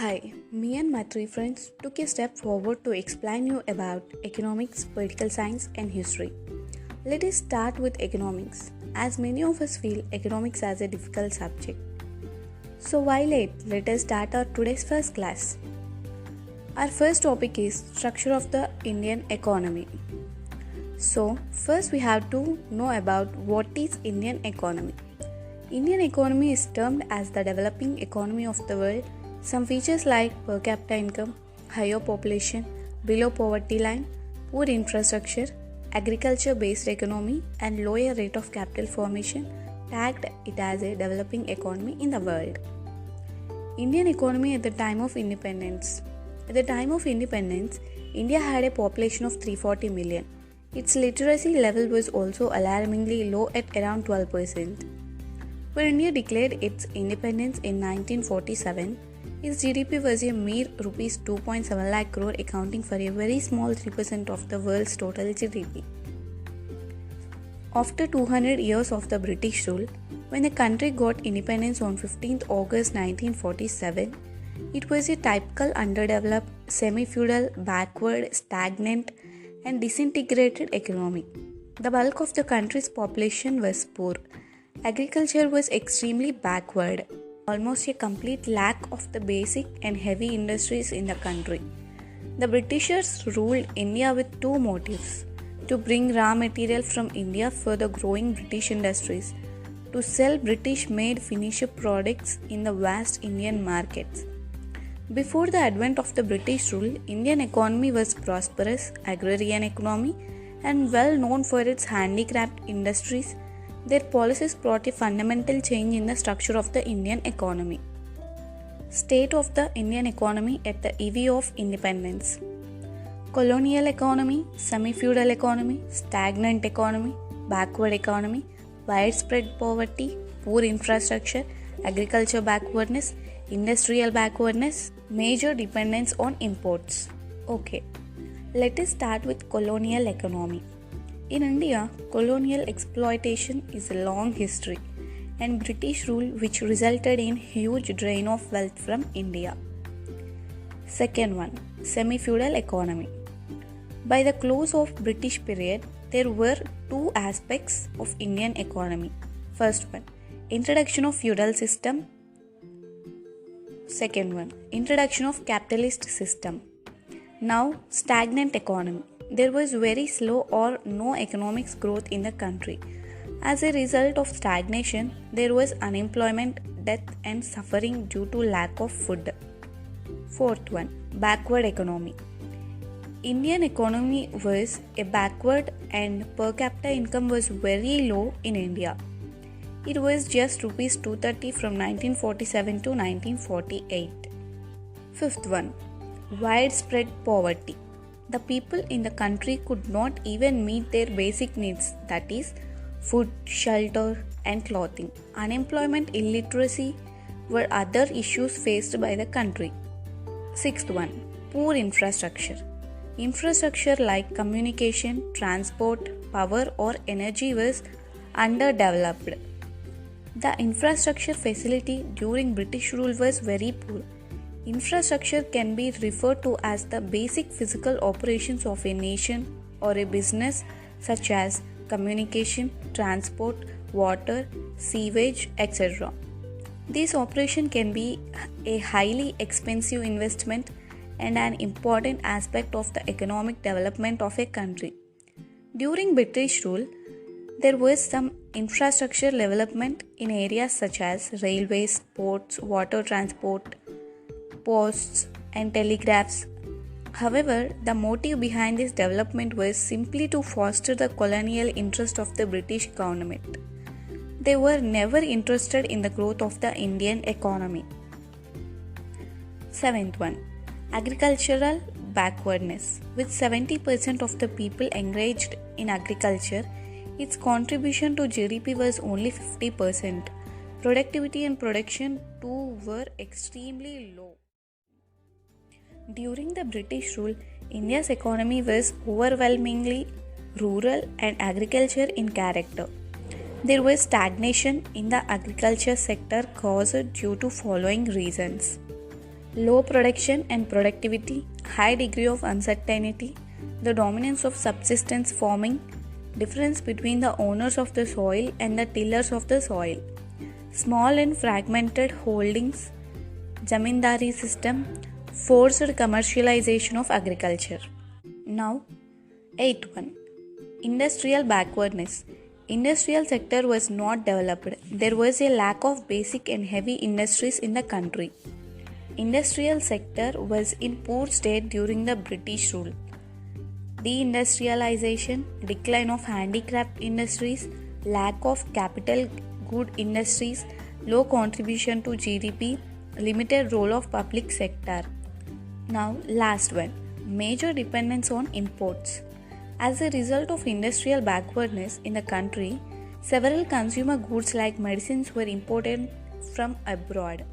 Hi, me and my three friends took a step forward to explain you about economics, political science, and history. Let us start with economics, as many of us feel economics as a difficult subject. So why late? Let us start our today's first class. Our first topic is structure of the Indian economy. So first we have to know about what is Indian economy. Indian economy is termed as the developing economy of the world. Some features like per capita income, higher population, below poverty line, poor infrastructure, agriculture-based economy, and lower rate of capital formation tagged it as a developing economy in the world. Indian economy at the time of independence. At the time of independence, India had a population of 340 million. Its literacy level was also alarmingly low at around 12%. When India declared its independence in 1947, its GDP was a mere rupees 2.7 lakh crore, accounting for a very small 3% of the world's total GDP. After 200 years of the British rule, when the country got independence on 15th August 1947, it was a typical underdeveloped, semi-feudal, backward, stagnant, and disintegrated economy. The bulk of the country's population was poor. Agriculture was extremely backward. Almost a complete lack of the basic and heavy industries in the country. The Britishers ruled India with two motives: to bring raw material from India for the growing British industries, to sell British-made finished products in the vast Indian markets. Before the advent of the British rule, Indian economy was prosperous, agrarian economy, and well known for its handicraft industries. Their policies brought a fundamental change in the structure of the Indian economy. State of the Indian economy at the eve of independence. Colonial economy, semi-feudal economy, stagnant economy, backward economy, widespread poverty, poor infrastructure, agriculture backwardness, industrial backwardness, major dependence on imports. Okay, let us start with colonial economy. In India, colonial exploitation is a long history and British rule which resulted in huge drain of wealth from India. Second one, semi-feudal economy. By the close of British period, there were two aspects of Indian economy. First one, introduction of feudal system. Second one, introduction of capitalist system. Now, stagnant economy. There was very slow or no economic growth in the country. As a result of stagnation, there was unemployment, death, and suffering due to lack of food. Fourth one, backward economy. Indian economy was a backward and per capita income was very low in India. It was just rupees 230 from 1947 to 1948. Fifth one, widespread poverty. The people in the country could not even meet their basic needs, that is, food, shelter, and clothing. Unemployment, illiteracy were other issues faced by the country. Sixth one, poor infrastructure. Infrastructure like communication, transport, power, or energy was underdeveloped. The infrastructure facility during British rule was very poor. Infrastructure can be referred to as the basic physical operations of a nation or a business, such as communication, transport, water, sewage, etc. This operation can be a highly expensive investment and an important aspect of the economic development of a country. During British rule, there was some infrastructure development in areas such as railways, ports, water transport, posts, and telegraphs. However, the motive behind this development was simply to foster the colonial interest of the British government. They were never interested in the growth of the Indian economy. Seventh one, agricultural backwardness. With 70% of the people engaged in agriculture, its contribution to GDP was only 50%. Productivity and production too were extremely low. During the British rule, India's economy was overwhelmingly rural and agriculture in character. There was stagnation in the agriculture sector caused due to following reasons. Low production and productivity, high degree of uncertainty, the dominance of subsistence farming, difference between the owners of the soil and the tillers of the soil, small and fragmented holdings, zamindari system, forced commercialization of agriculture. Now, 8.1 Industrial backwardness. Industrial sector was not developed. There was a lack of basic and heavy industries in the country. Industrial sector was in poor state during the British rule. Deindustrialization, decline of handicraft industries, lack of capital good industries, low contribution to GDP, limited role of public sector. Now last one, major dependence on imports. As a result of industrial backwardness in the country, several consumer goods like medicines were imported from abroad.